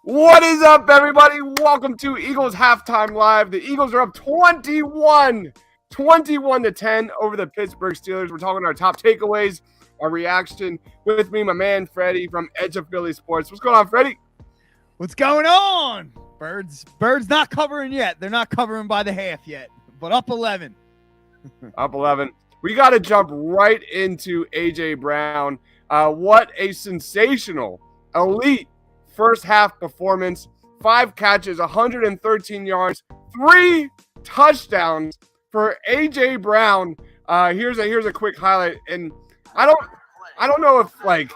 What is up, everybody? Welcome to Eagles Halftime Live. The Eagles are up 21 to 10 over the Pittsburgh Steelers. We're talking our top takeaways, our reaction. With me, my man, Freddie from Edge of Philly Sports. What's going on, Freddie? What's going on? Birds not covering yet. They're not covering by the half yet, but up 11. Up 11. We got to jump right into A.J. Brown. What a sensational, elite first half performance. 5 catches, 113 yards, 3 touchdowns for A.J. Brown. Here's a quick highlight, and I don't know if like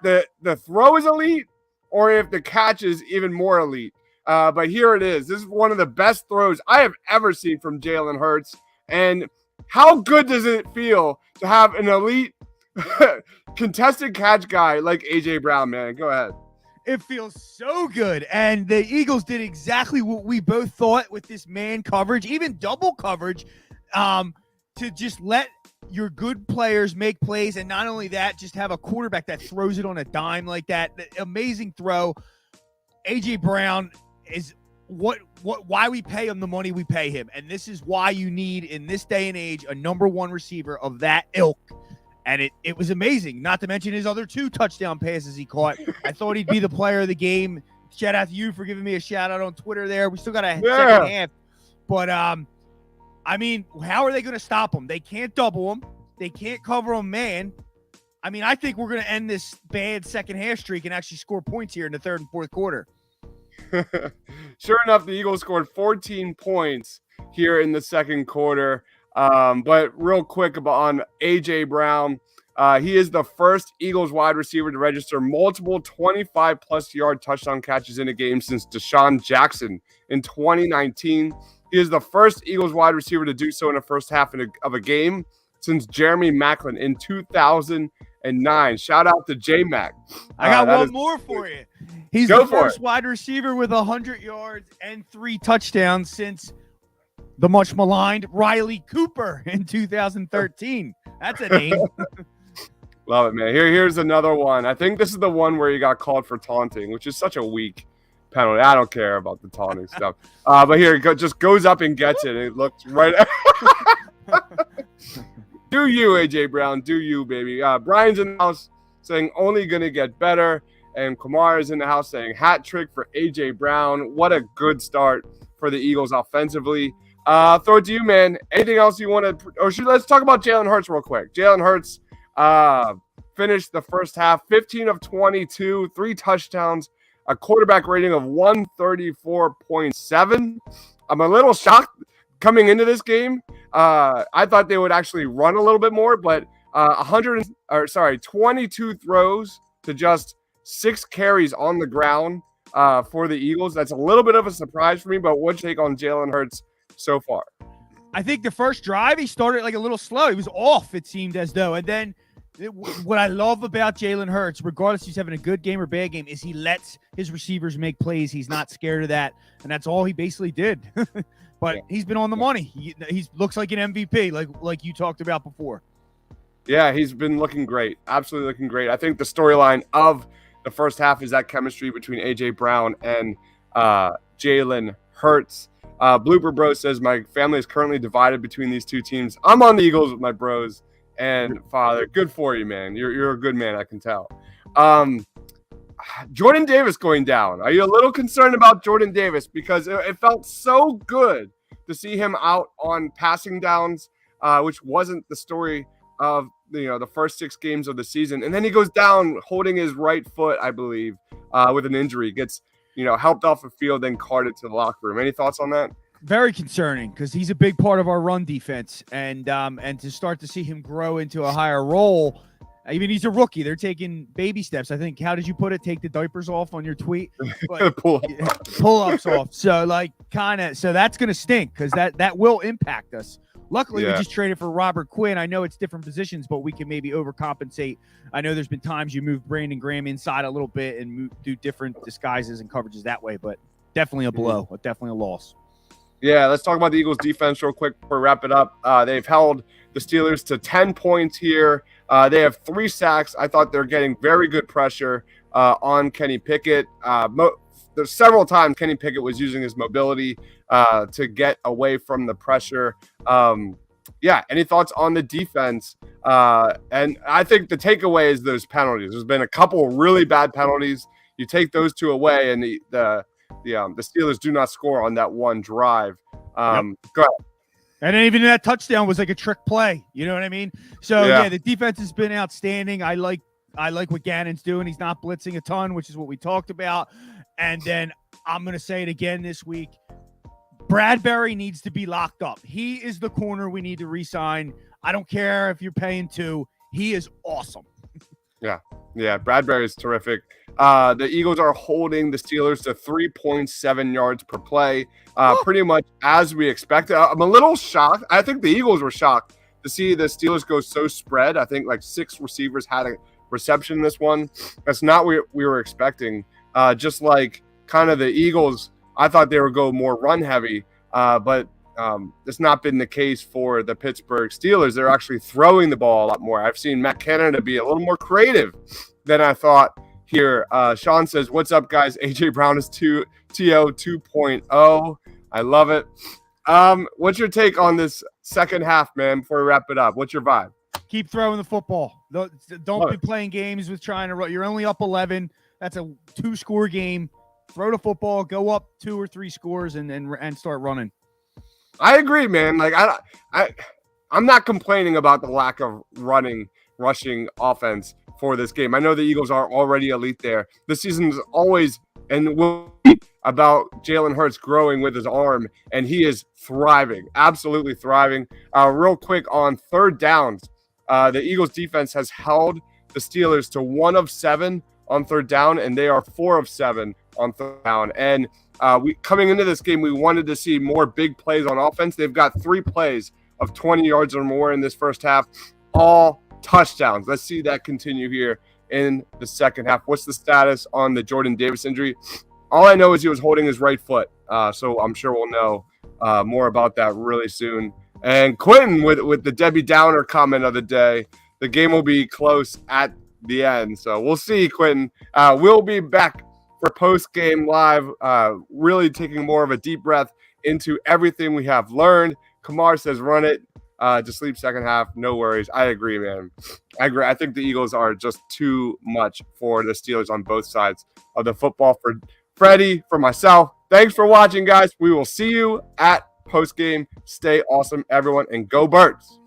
the throw is elite or if the catch is even more elite. But here it is. This is one of the best throws I have ever seen from Jalen Hurts. And how good does it feel to have an elite contested catch guy like A.J. Brown, man? Go ahead. It feels so good. And the Eagles did exactly what we both thought with this man coverage, even double coverage, to just let your good players make plays. And not only that, just have a quarterback that throws it on a dime like that. The amazing throw. A.J. Brown is why we pay him the money we pay him. And this is why you need, in this day and age, a number one receiver of that ilk. And it was amazing, not to mention his other 2 touchdown passes he caught. I thought he'd be the player of the game. Shout out to you for giving me a shout out on Twitter there. We still got a second half. But, I mean, how are they going to stop him? They can't double him. They can't cover him, man. I mean, I think we're going to end this bad second half streak and actually score points here in the third and fourth quarter. Sure enough, the Eagles scored 14 points here in the second quarter. But real quick on A.J. Brown, he is the first Eagles wide receiver to register multiple 25-plus yard touchdown catches in a game since Deshaun Jackson in 2019. He is the first Eagles wide receiver to do so in the first half of a game since Jeremy Maclin in 2009. Shout out to J-Mac. I got one more for you. He's the first wide receiver with 100 yards and 3 touchdowns since the much maligned Riley Cooper in 2013. That's a name. Love it, man. Here's another one. I think this is the one where he got called for taunting, which is such a weak penalty. I don't care about the taunting stuff. But here, just goes up and gets it. It looks right at Do you, A.J. Brown. Do you, baby. Brian's in the house saying only going to get better. And Kumar is in the house saying hat trick for A.J. Brown. What a good start for the Eagles offensively. Throw it to you, man. Anything else you want to – or let's talk about Jalen Hurts real quick. Jalen Hurts finished the first half 15 of 22, 3 touchdowns, a quarterback rating of 134.7. I'm a little shocked coming into this game. I thought they would actually run a little bit more, but 22 throws to just 6 carries on the ground for the Eagles. That's a little bit of a surprise for me, but what's your take on Jalen Hurts so far? I think the first drive, he started like a little slow. He was off, it seemed as though. And then what I love about Jalen Hurts, regardless if he's having a good game or bad game, is he lets his receivers make plays. He's not scared of that. And that's all he basically did. But he's been on the money. He looks like an MVP, like you talked about before. Yeah, he's been looking great. Absolutely looking great. I think the storyline of the first half is that chemistry between A.J. Brown and Jalen Hurts. Blooper Bro says, my family is currently divided between these two teams. I'm on the Eagles with my bros and father. Good for you, man. You're a good man, I can tell. Jordan Davis going down. Are you a little concerned about Jordan Davis? Because it felt so good to see him out on passing downs, which wasn't the story of the first 6 games of the season. And then he goes down holding his right foot, I believe, with an injury. Gets helped off the field, then carted to the locker room. Any thoughts on that? Very concerning because he's a big part of our run defense, and to start to see him grow into a higher role. I mean, he's a rookie. They're taking baby steps. I think. How did you put it? Take the diapers off on your tweet. Pull-ups off. So so that's gonna stink because that will impact us. Luckily, we just traded for Robert Quinn. I know it's different positions, but we can maybe overcompensate. I know there's been times you move Brandon Graham inside a little bit and do different disguises and coverages that way, but definitely a blow, definitely a loss. Yeah, let's talk about the Eagles defense real quick before we wrap it up. They've held the Steelers to 10 points here. They have 3 sacks. I thought they're getting very good pressure on Kenny Pickett. there's several times Kenny Pickett was using his mobility to get away from the pressure. Any thoughts on the defense? And I think the takeaway is those penalties. There's been a couple really bad penalties. You take those two away, and the Steelers do not score on that one drive. Go ahead. And then even that touchdown was like a trick play. You know what I mean? So the defense has been outstanding. I like what Gannon's doing. He's not blitzing a ton, which is what we talked about. And then I'm going to say it again this week. Bradbury needs to be locked up. He is the corner we need to re-sign. I don't care if you're paying $2. He is awesome. Yeah, Bradbury is terrific. The Eagles are holding the Steelers to 3.7 yards per play, pretty much as we expected. I'm a little shocked. I think the Eagles were shocked to see the Steelers go so spread. I think like 6 receivers had a reception in this one. That's not what we were expecting. Just like kind of the Eagles, I thought they would go more run heavy, but it's not been the case for the Pittsburgh Steelers. They're actually throwing the ball a lot more. I've seen Matt Canada be a little more creative than I thought here. Sean says, what's up, guys? AJ Brown is TO 2.0. I love it. What's your take on this second half, man, before we wrap it up? What's your vibe? Keep throwing the football. Don't be playing games with trying to run. You're only up 11. That's a 2-score game. Throw the football, go up 2 or 3 scores, and start running. I agree, man. Like I'm not complaining about the lack of rushing offense for this game. I know the Eagles are already elite there. This season is always and will be about Jalen Hurts growing with his arm, and he is thriving, absolutely thriving. Real quick on third downs, the Eagles defense has held the Steelers to 1 of 7 on third down, and they are 4 of 7 on third down. And we coming into this game, we wanted to see more big plays on offense. They've got 3 plays of 20 yards or more in this first half, all touchdowns. Let's see that continue here in the second half. What's the status on the Jordan Davis injury? All I know is he was holding his right foot, so I'm sure we'll know more about that really soon. And Quentin with the Debbie Downer comment of the day, the game will be close at the end. So we'll see, Quentin. We'll be back for post-game live, really taking more of a deep breath into everything we have learned. Kamar says, run it to sleep second half. No worries. I agree, man. I agree. I think the Eagles are just too much for the Steelers on both sides of the football. For Freddie, for myself, thanks for watching, guys. We will see you at post-game. Stay awesome, everyone, and go Birds.